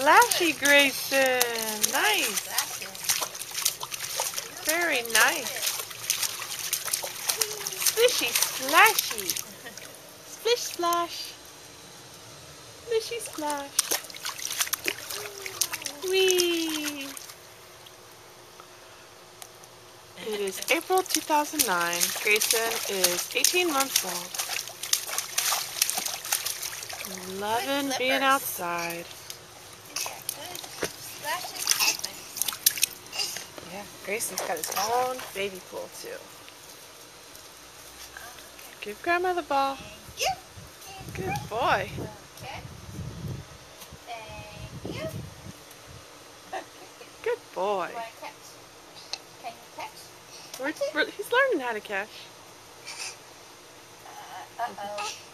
splashy, Grayson. Nice. Very nice. Splishy, splashy. Splish, splash. Splishy, splash. Whee! It is April 2009. Grayson is 18 months old. Loving being outside. Yeah, Grayson's got his own baby pool too. Give Grandma the ball. Good boy. Good boy. Can you catch? He's learning how to catch. Uh-oh.